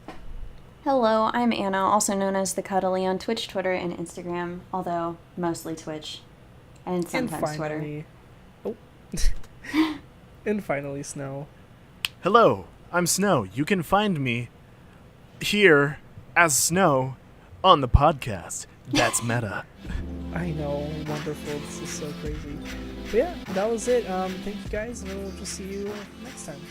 Hello, I'm Anna, also known as the Cuddly on Twitch, Twitter, and Instagram, although mostly Twitch and sometimes Twitter. And finally, Snow. Hello, I'm Snow. You can find me here as Snow on the podcast. That's meta. I know, wonderful. This is so crazy. But yeah, that was it. Thank you guys, and we'll just see you next time.